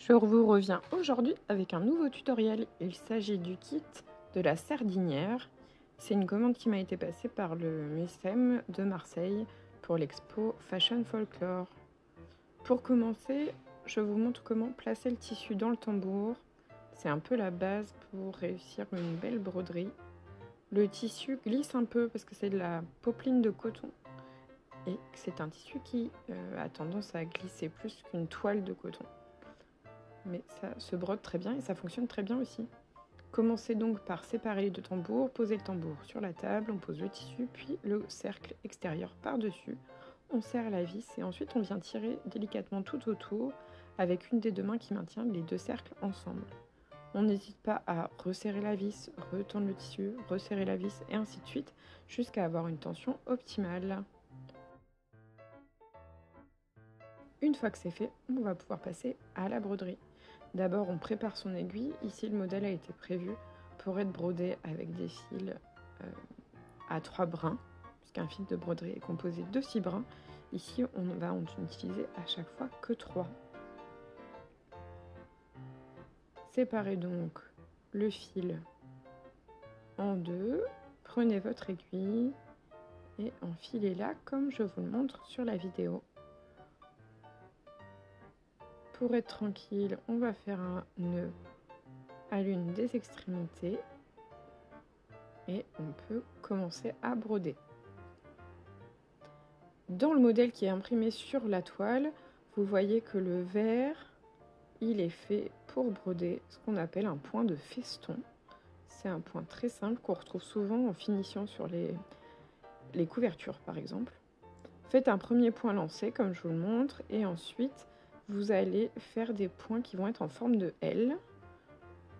Je vous reviens aujourd'hui avec un nouveau tutoriel. Il s'agit du kit de la sardinière. C'est une commande qui m'a été passée par le MUSEM de Marseille pour l'expo Fashion Folklore. Pour commencer, je vous montre comment placer le tissu dans le tambour. C'est un peu la base pour réussir une belle broderie. Le tissu glisse un peu parce que c'est de la popeline de coton et c'est un tissu qui a tendance à glisser plus qu'une toile de coton. Mais ça se brode très bien et ça fonctionne très bien aussi. Commencez donc par séparer les deux tambours, posez le tambour sur la table, on pose le tissu, puis le cercle extérieur par-dessus. On serre la vis et ensuite on vient tirer délicatement tout autour avec une des deux mains qui maintient les deux cercles ensemble. On n'hésite pas à resserrer la vis, retendre le tissu, resserrer la vis et ainsi de suite jusqu'à avoir une tension optimale. Une fois que c'est fait, on va pouvoir passer à la broderie. D'abord, on prépare son aiguille. Ici, le modèle a été prévu pour être brodé avec des fils à 3 brins, puisqu'un fil de broderie est composé de 6 brins. Ici, on va en utiliser à chaque fois que 3. Séparez donc le fil en deux. Prenez votre aiguille et enfilez-la comme je vous le montre sur la vidéo. Pour être tranquille, on va faire un nœud à l'une des extrémités et on peut commencer à broder. Dans le modèle qui est imprimé sur la toile, vous voyez que le vert, il est fait pour broder ce qu'on appelle un point de feston. C'est un point très simple qu'on retrouve souvent en finition sur les couvertures par exemple. Faites un premier point lancé comme je vous le montre et ensuite vous allez faire des points qui vont être en forme de L.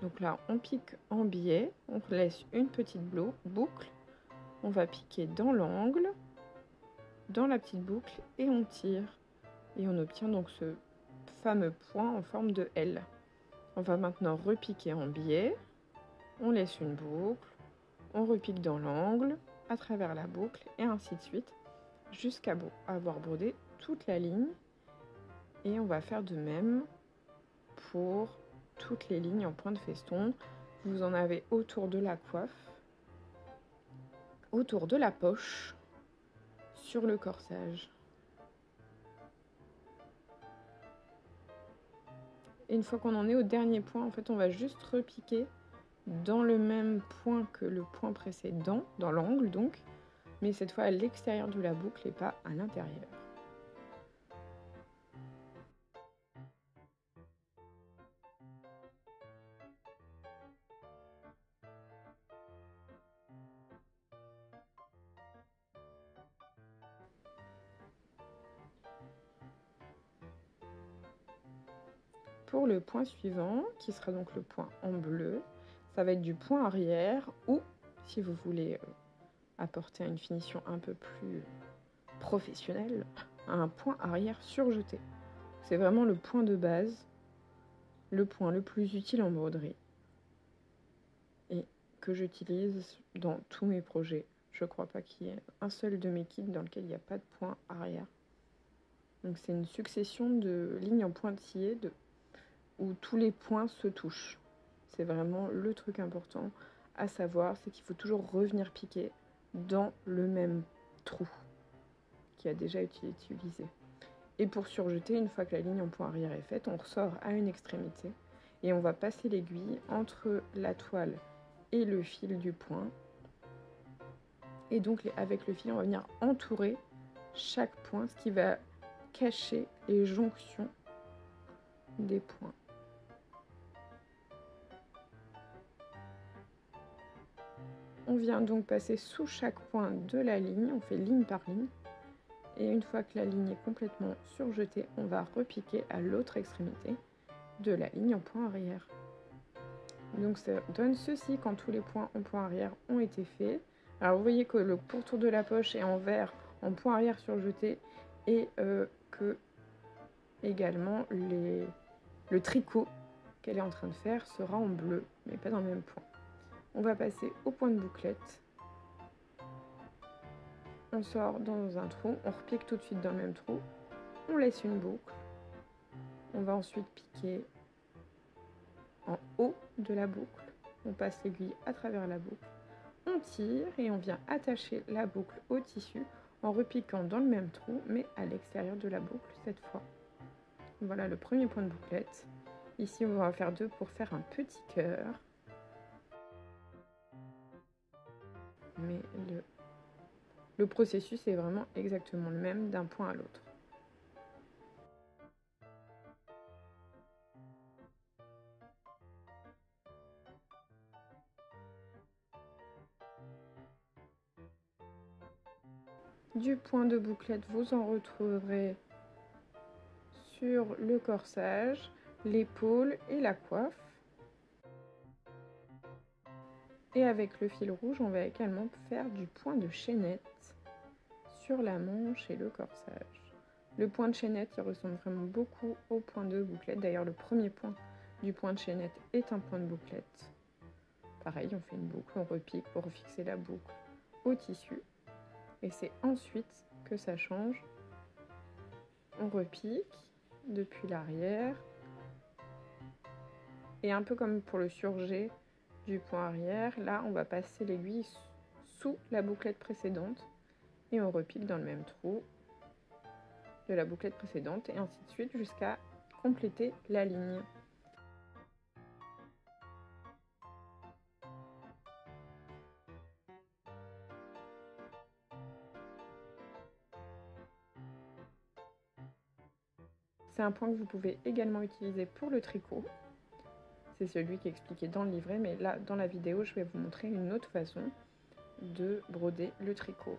Donc là on pique en biais, on laisse une petite boucle, on va piquer dans l'angle, dans la petite boucle et on tire. Et on obtient donc ce fameux point en forme de L. On va maintenant repiquer en biais, on laisse une boucle, on repique dans l'angle, à travers la boucle et ainsi de suite, jusqu'à avoir brodé toute la ligne. Et on va faire de même pour toutes les lignes en point de feston. Vous en avez autour de la coiffe, autour de la poche, sur le corsage. Et une fois qu'on en est au dernier point, en fait, on va juste repiquer dans le même point que le point précédent, dans l'angle donc, mais cette fois à l'extérieur de la boucle et pas à l'intérieur. Pour le point suivant, qui sera donc le point en bleu, ça va être du point arrière ou, si vous voulez apporter une finition un peu plus professionnelle, un point arrière surjeté. C'est vraiment le point de base, le point le plus utile en broderie et que j'utilise dans tous mes projets. Je ne crois pas qu'il y ait un seul de mes kits dans lequel il n'y a pas de point arrière. Donc c'est une succession de lignes en pointillés où tous les points se touchent. C'est vraiment le truc important à savoir, c'est qu'il faut toujours revenir piquer dans le même trou qui a déjà été utilisé. Et pour surjeter, une fois que la ligne en point arrière est faite, on ressort à une extrémité et on va passer l'aiguille entre la toile et le fil du point. Et donc avec le fil, on va venir entourer chaque point, ce qui va cacher les jonctions des points. On vient donc passer sous chaque point de la ligne, on fait ligne par ligne. Et une fois que la ligne est complètement surjetée, on va repiquer à l'autre extrémité de la ligne en point arrière. Donc ça donne ceci quand tous les points en point arrière ont été faits. Alors vous voyez que le pourtour de la poche est en vert, en point arrière surjeté, et que également le tricot qu'elle est en train de faire sera en bleu, mais pas dans le même point. On va passer au point de bouclette. On sort dans un trou, on repique tout de suite dans le même trou, on laisse une boucle. On va ensuite piquer en haut de la boucle. On passe l'aiguille à travers la boucle, on tire et on vient attacher la boucle au tissu en repiquant dans le même trou, mais à l'extérieur de la boucle cette fois. Voilà le premier point de bouclette. Ici, on va faire 2 pour faire un petit cœur. Mais le processus est vraiment exactement le même d'un point à l'autre. Du point de bouclette, vous en retrouverez sur le corsage, l'épaule et la coiffe. Et avec le fil rouge, on va également faire du point de chaînette sur la manche et le corsage. Le point de chaînette, il ressemble vraiment beaucoup au point de bouclette. D'ailleurs, le premier point du point de chaînette est un point de bouclette. Pareil, on fait une boucle, on repique pour fixer la boucle au tissu. Et c'est ensuite que ça change. On repique depuis l'arrière. Et un peu comme pour le surjet du point arrière, là, on va passer l'aiguille sous la bouclette précédente. Et on repique dans le même trou de la bouclette précédente. Et ainsi de suite jusqu'à compléter la ligne. C'est un point que vous pouvez également utiliser pour le tricot. C'est celui qui est expliqué dans le livret, mais là, dans la vidéo, je vais vous montrer une autre façon de broder le tricot.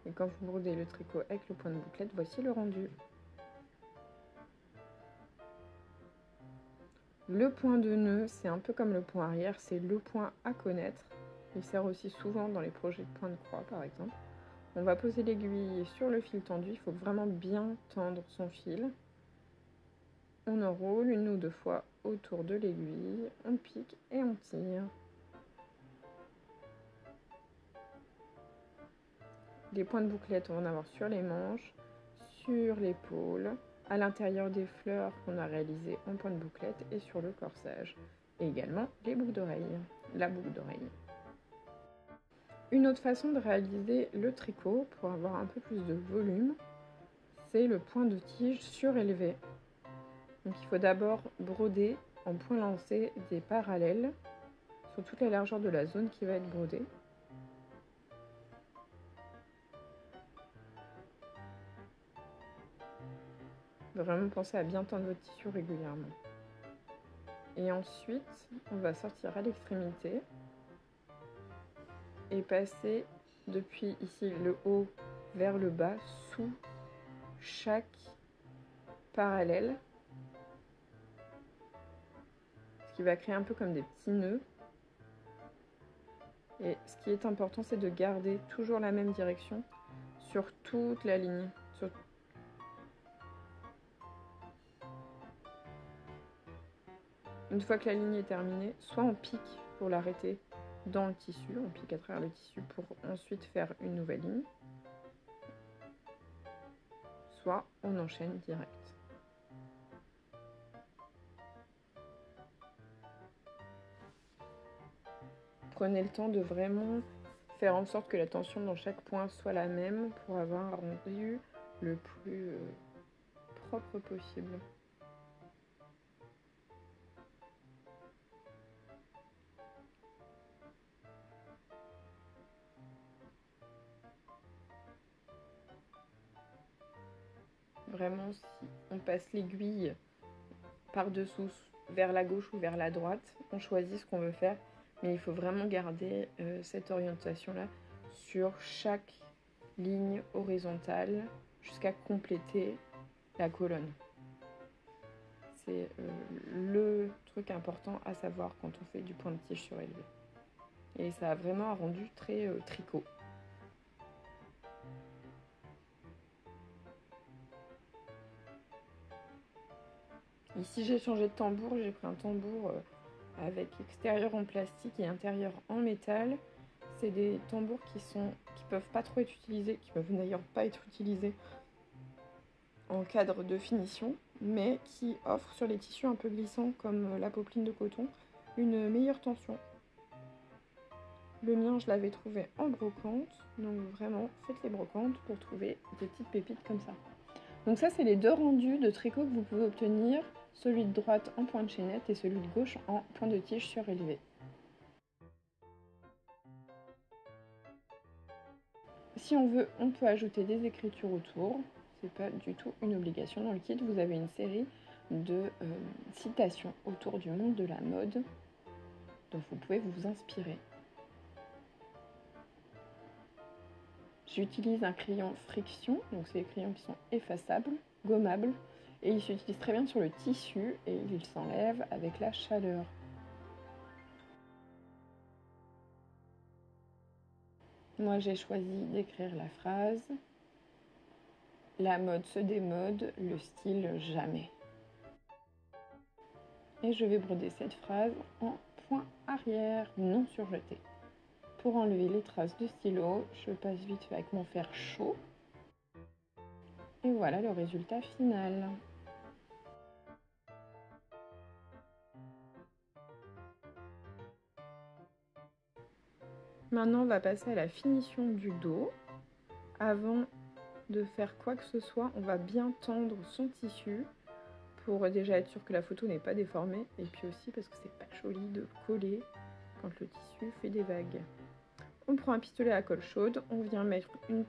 Et quand vous brodez le tricot avec le point de bouclette, voici le rendu. Le point de nœud, c'est un peu comme le point arrière, c'est le point à connaître. Il sert aussi souvent dans les projets de point de croix, par exemple. On va poser l'aiguille sur le fil tendu, il faut vraiment bien tendre son fil. On enroule 1 ou 2 fois autour de l'aiguille, on pique et on tire. Les points de bouclette, on va en avoir sur les manches, sur l'épaule, à l'intérieur des fleurs qu'on a réalisées en point de bouclette et sur le corsage. Et également les boucles d'oreilles, la boucle d'oreille. Une autre façon de réaliser le tricot pour avoir un peu plus de volume, c'est le point de tige surélevé. Donc il faut d'abord broder en point lancé des parallèles sur toute la largeur de la zone qui va être brodée. Vraiment pensez à bien tendre votre tissu régulièrement. Et ensuite, on va sortir à l'extrémité et passer depuis ici le haut vers le bas sous chaque parallèle. Ce qui va créer un peu comme des petits nœuds. Et ce qui est important, c'est de garder toujours la même direction sur toute la ligne. Une fois que la ligne est terminée, soit on pique pour l'arrêter dans le tissu, on pique à travers le tissu pour ensuite faire une nouvelle ligne, soit on enchaîne direct. Prenez le temps de vraiment faire en sorte que la tension dans chaque point soit la même pour avoir un rendu le plus propre possible. Vraiment, si on passe l'aiguille par-dessous vers la gauche ou vers la droite, on choisit ce qu'on veut faire, mais il faut vraiment garder cette orientation-là sur chaque ligne horizontale jusqu'à compléter la colonne. C'est le truc important à savoir quand on fait du point de tige surélevé. Et ça a vraiment un rendu très tricot. Ici j'ai changé de tambour, j'ai pris un tambour avec extérieur en plastique et intérieur en métal. C'est des tambours qui peuvent pas trop être utilisés, qui peuvent d'ailleurs pas être utilisés en cadre de finition, mais qui offre sur les tissus un peu glissants comme la popeline de coton une meilleure tension. Le mien, je l'avais trouvé en brocante, donc vraiment, faites les brocantes pour trouver des petites pépites comme ça. Donc ça, c'est les deux rendus de tricot que vous pouvez obtenir, celui de droite en point de chaînette et celui de gauche en point de tige surélevé. Si on veut, on peut ajouter des écritures autour, c'est pas du tout une obligation. Dans le kit, vous avez une série de citations autour du monde de la mode, dont vous pouvez vous inspirer. J'utilise un crayon friction, donc c'est des crayons qui sont effaçables, gommables, et ils s'utilisent très bien sur le tissu et ils s'enlèvent avec la chaleur. Moi j'ai choisi d'écrire la phrase « La mode se démode, le style jamais ». Et je vais broder cette phrase en point arrière non surjeté. Pour enlever les traces de stylo, je passe vite fait avec mon fer chaud. Et voilà le résultat final. Maintenant, on va passer à la finition du dos. Avant de faire quoi que ce soit, on va bien tendre son tissu pour déjà être sûr que la photo n'est pas déformée et puis aussi parce que c'est pas joli de coller quand le tissu fait des vagues. On prend un pistolet à colle chaude, on vient mettre une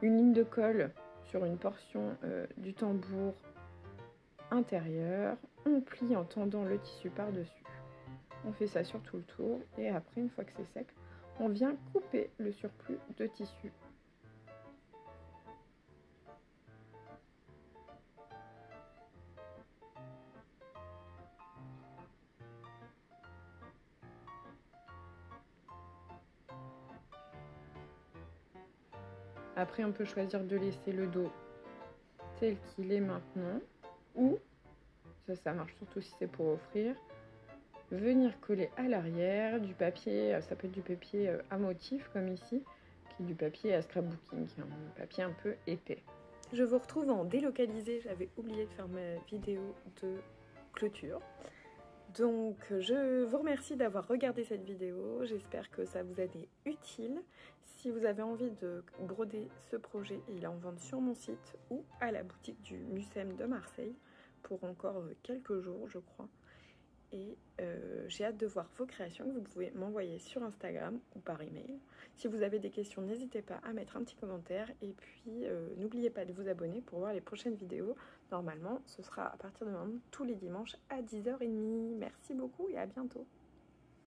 ligne de colle sur une portion du tambour intérieur, on plie en tendant le tissu par-dessus. On fait ça sur tout le tour et après, une fois que c'est sec, on vient couper le surplus de tissu. Après, on peut choisir de laisser le dos tel qu'il est maintenant ou, ça marche surtout si c'est pour offrir, venir coller à l'arrière du papier, ça peut être du papier à motif comme ici, qui est du papier à scrapbooking, qui est un papier un peu épais. Je vous retrouve en délocalisé, j'avais oublié de faire ma vidéo de clôture. Donc je vous remercie d'avoir regardé cette vidéo, j'espère que ça vous a été utile. Si vous avez envie de broder ce projet, il est en vente sur mon site ou à la boutique du Mucem de Marseille pour encore quelques jours je crois. Et j'ai hâte de voir vos créations que vous pouvez m'envoyer sur Instagram ou par email. Si vous avez des questions, n'hésitez pas à mettre un petit commentaire et puis n'oubliez pas de vous abonner pour voir les prochaines vidéos. Normalement, ce sera à partir de maintenant tous les dimanches à 10h30. Merci beaucoup et à bientôt.